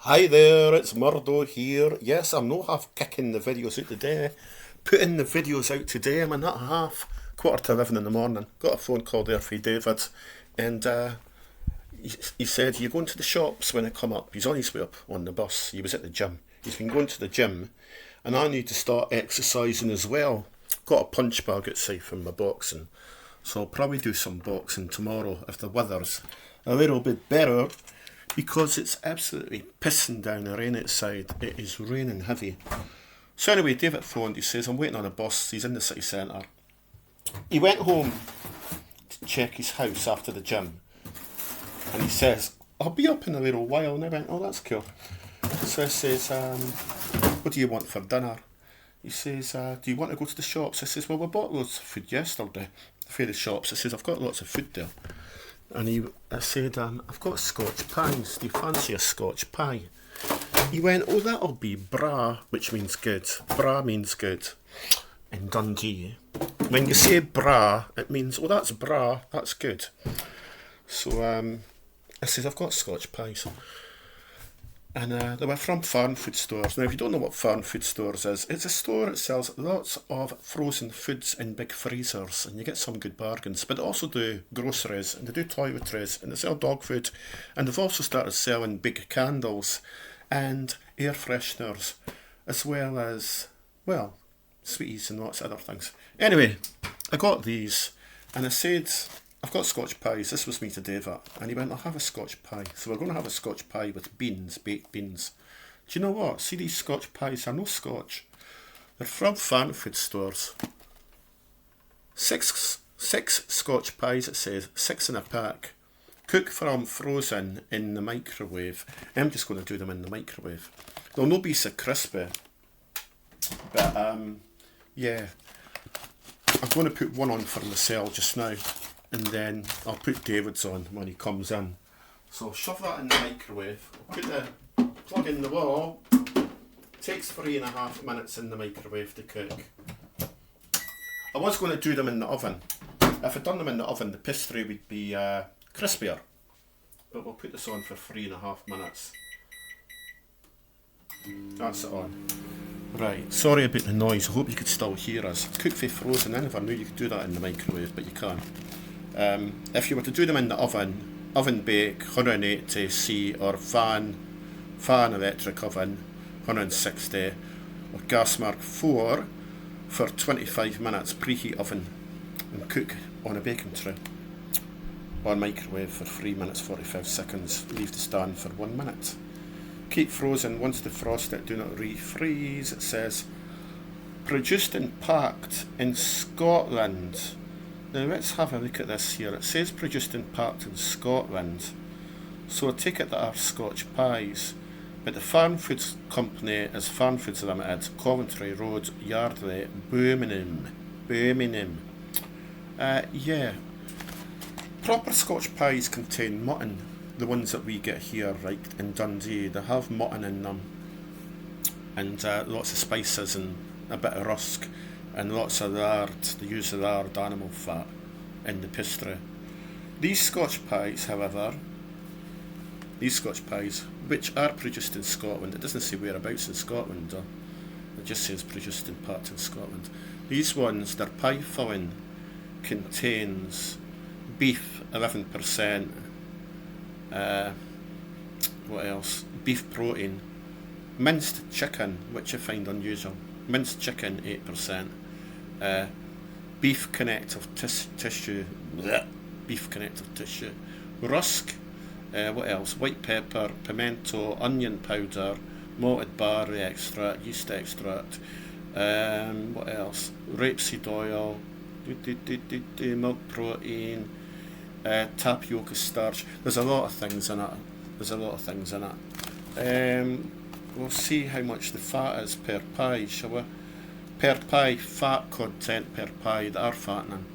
Hi there, it's Murdo here. Yes, I'm not half kicking the videos out today. Putting the videos out today, I'm in that half. Quarter to 11 in the morning. Got a phone call there from David, and he said, "You going to the shops when I come up?" He's on his way up on the bus. He was at the gym. He's been going to the gym, and I need to start exercising as well. Got a punch bag outside from my boxing, so I'll probably do some boxing tomorrow if the weather's a little bit better because it's absolutely pissing down the rain outside. It is raining heavy. So anyway, David phoned. He says, "I'm waiting on a bus." He's in the city centre. He went home to check his house after the gym, and he says, "I'll be up in a little while." And I went, "Oh, that's cool." So I says, "What do you want for dinner?" He says, "Do you want to go to the shops?" I says, "Well, we bought loads of food yesterday for the shops." I says, "I've got lots of food there." And I said, "I've got Scotch pies. Do you fancy a Scotch pie?" He went, "Oh, that'll be bra," which means good. Bra means good in Dundee. When you say bra, it means, "Oh, that's bra, that's good." So I said, "I've got Scotch pies." And they were from Farm Food Stores. Now, if you don't know what Farm Food Stores is, it's a store that sells lots of frozen foods in big freezers, and you get some good bargains. But they also do groceries, and they do toiletries, and they sell dog food, and they've also started selling big candles and air fresheners, as well as, well, sweeties and lots of other things. Anyway, I got these, and I said, "I've got Scotch pies." This was me to David. And he went, "I'll have a Scotch pie." So we're going to have a Scotch pie with beans, baked beans. Do you know what? See, these Scotch pies are no Scotch. They're from Fan Food Stores. Six Scotch pies, it says. 6 in a pack. Cook from frozen in the microwave. I'm just going to do them in the microwave. They'll not be so crispy. But, yeah. I'm going to put one on for myself just now. And then I'll put David's on when he comes in. So I'll shove that in the microwave. I'll put the plug in the wall. Takes 3.5 minutes in the microwave to cook. I was going to do them in the oven. If I'd done them in the oven, the pastry would be crispier. But we'll put this on for 3.5 minutes. That's it on. Right, sorry about the noise. I hope you could still hear us. Cook for frozen. I never knew you could do that in the microwave, but you can. If you were to do them in the oven bake, 180C or fan electric oven, 160, or gas mark 4 for 25 minutes, preheat oven, and cook on a baking tray. Or microwave for 3 minutes 45 seconds, leave to stand for 1 minute. Keep frozen once defrosted, do not refreeze. It says, produced and packed in Scotland. Now let's have a look at this here. It says produced and packed in Scotland. So I take it that are Scotch pies. But the Farm Foods Company is Farm Foods Limited, Coventry Road, Yardley, Birmingham. Yeah. Proper Scotch pies contain mutton. The ones that we get here, right, in Dundee, they have mutton in them. And lots of spices and a bit of rusk. And lots of lard. They use the lard animal fat in the pastry. These Scotch pies, however, which are produced in Scotland, it doesn't say whereabouts in Scotland, though. It just says produced and packed in Scotland. These ones, their pie filling contains beef, 11%, what else? Beef protein, minced chicken, which I find unusual. Minced chicken, 8%. Beef connective tissue. Blech. Beef connective tissue. Rusk. What else? White pepper, pimento, onion powder, malted barley extract, yeast extract. What else? Rapeseed oil. Milk protein. Tapioca starch. There's a lot of things in it. We'll see how much the fat is per pie, shall we? Per pie, fat content per pie that are fattening.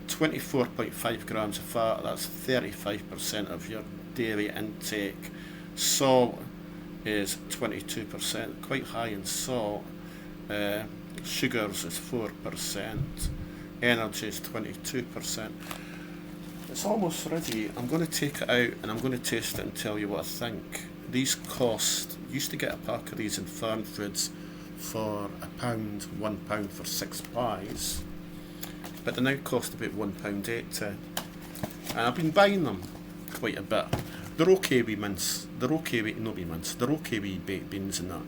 24.5 grams of fat, that's 35% of your daily intake. Salt is 22%, quite high in salt. Sugars is 4%. Energy is 22%. It's almost ready. I'm going to take it out and I'm going to taste it and tell you what I think. These cost used to get a pack of these in Farm Foods for £1, £1 for 6 pies, but they now cost about £1.80, and I've been buying them quite a bit. They're okay with mince, they're okay with, not with mince, they're okay with baked beans and that.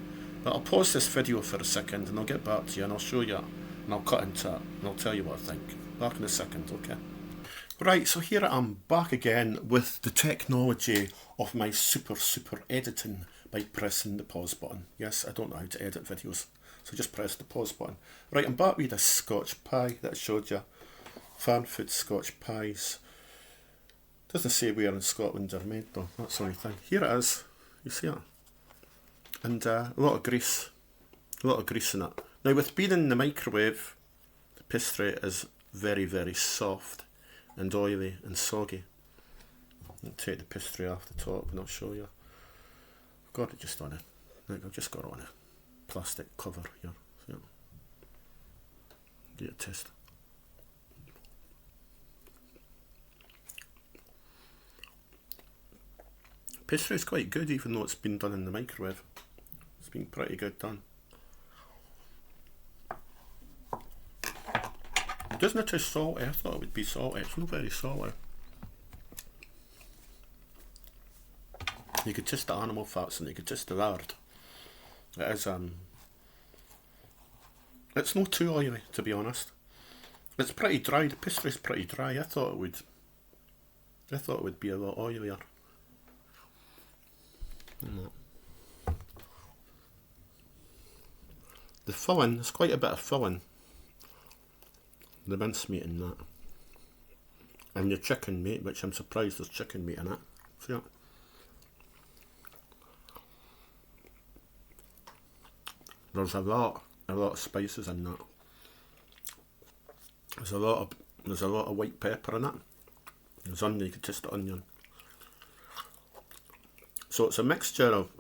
But I'll pause this video for a second and I'll get back to you and I'll show you and I'll cut into it and I'll tell you what I think. Back in a second, okay? Right, so here I am back again with the technology of my super editing by pressing the pause button. Yes, I don't know how to edit videos, so just press the pause button. Right, I'm back with this Scotch pie that I showed you. Farm Food Scotch pies. Doesn't say where in Scotland they're made though, that's the only thing. Here it is, you see it? And a lot of grease in it. Now with being in the microwave, the pastry is very soft and oily and soggy. I'll take the pastry off the top and I'll show you. I've got it just on I've just got it on a plastic cover here. So, get a taste. Pastry is quite good even though it's been done in the microwave. It's been pretty good done. It doesn't taste salty. I thought it would be salty. It's not very salty. You could taste the animal fats and you could taste the lard. It is it's not too oily, to be honest. It's pretty dry. The pastry's pretty dry. I thought it would be a lot oilier. The filling, there's quite a bit of filling. The mincemeat in that. And your chicken meat, which I'm surprised there's chicken meat in it. See that? There's a lot of spices in that. There's a lot of white pepper in it. There's onion, you can taste the onion. So it's a mixture of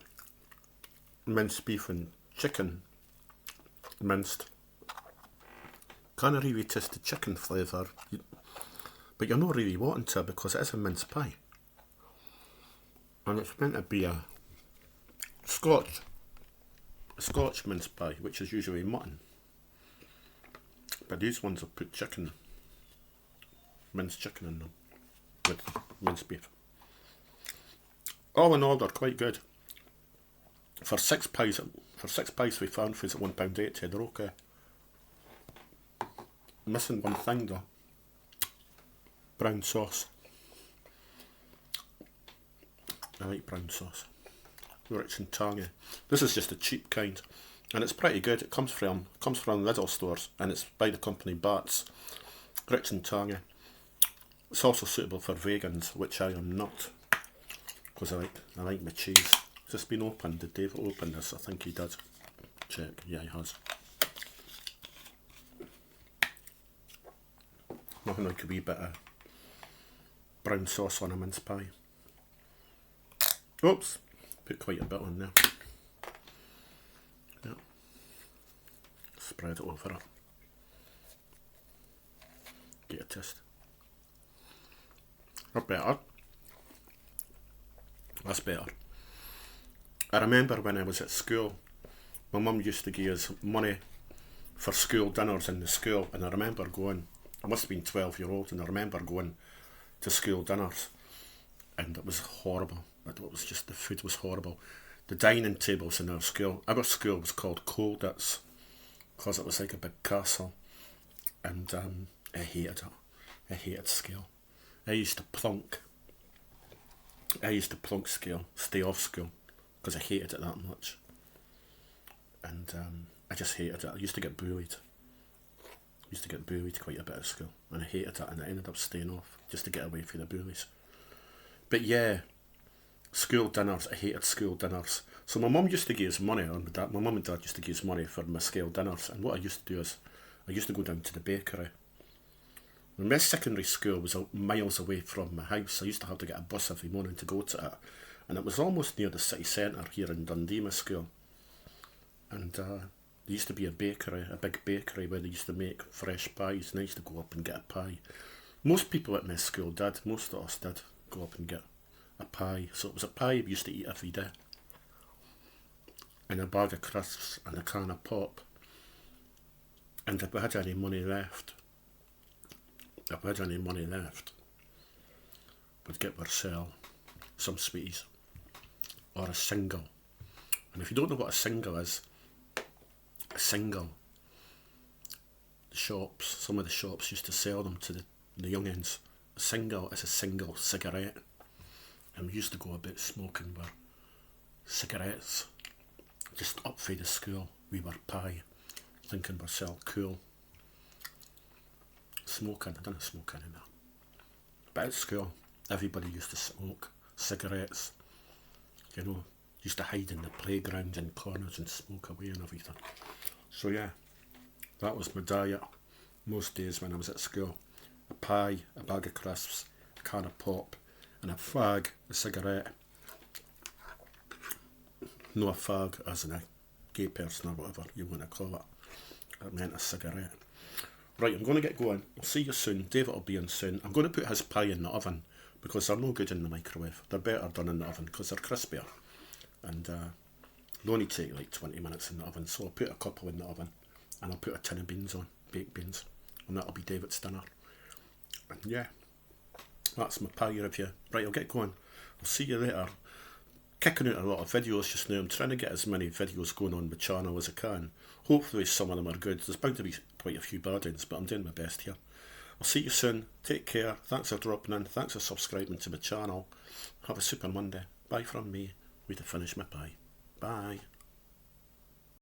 minced beef and chicken minced. Can't really taste the chicken flavour, but you're not really wanting to because it is a mince pie. And it's meant to be a Scotch mince pie, which is usually mutton. But these ones have put minced chicken in them with minced beef. All in all, they're quite good. For 6 pies we found foods at £1.80, they're okay. Missing one thing though. Brown sauce. I like brown sauce. Rich and tangy. This is just a cheap kind, and it's pretty good. It comes from Lidl stores, and it's by the company Bats. Rich and tangy. It's also suitable for vegans, which I am not, because I like my cheese. Has this been opened? Did Dave open this? I think he did. Check. Yeah, he has. Nothing like a wee bit of brown sauce on a mince pie. Oops, put quite a bit on there. Yeah. Spread it over it. Get a taste. Or better. That's better. I remember when I was at school, my mum used to give us money for school dinners in the school, and I remember going, I must have been 12-year-old, and I remember going to school dinners, and it was horrible. It was just, the food was horrible. The dining tables in our school was called Colditz, because it was like a big castle, and I hated it. I hated school. I used to plunk school, stay off school, because I hated it that much. And I just hated it. I used to get bullied. Quite a bit at school, and I hated it, and I ended up staying off just to get away from the bullies. But yeah, school dinners, I hated school dinners. So my mum used to give us money, or my mum and dad used to give us money for my school dinners, and what I used to do is, I used to go down to the bakery. When my secondary school was miles away from my house, I used to have to get a bus every morning to go to it, and it was almost near the city centre here in Dundee, my school. And there used to be a bakery, a big bakery, where they used to make fresh pies, and I used to go up and get a pie. Most people at my school did, most of us did go up and get a pie. So it was a pie we used to eat every day. and a bag of crisps and a can of pop. And if we had any money left, we'd get ourselves some sweeties or a single. And if you don't know what a single is, some of the shops used to sell them to the youngins. A single is a single cigarette. And we used to go about smoking our cigarettes just up for the school. We were pie, thinking ourselves cool. Smoking, I didn't smoke any of that. But at school, everybody used to smoke cigarettes. You know, used to hide in the playgrounds and corners and smoke away and everything. So yeah, that was my diet most days when I was at school. A pie, a bag of crisps, a can of pop, and a fag, a cigarette. No, a fag as in a gay person or whatever you want to call it. I meant a cigarette. Right, I'm going to get going. I'll see you soon. David will be in soon. I'm going to put his pie in the oven because they're no good in the microwave. They're better done in the oven because they're crispier. And they only take like 20 minutes in the oven. So I'll put a couple in the oven and I'll put a tin of beans on, baked beans. And that'll be David's dinner. And yeah, that's my pie review. Right, I'll get going. I'll see you later. Kicking out a lot of videos just now. I'm trying to get as many videos going on my channel as I can. Hopefully some of them are good. There's bound to be quite a few bad ones, but I'm doing my best here. I'll see you soon. Take care. Thanks for dropping in. Thanks for subscribing to my channel. Have a super Monday. Bye from me. Way to finish my pie. Bye.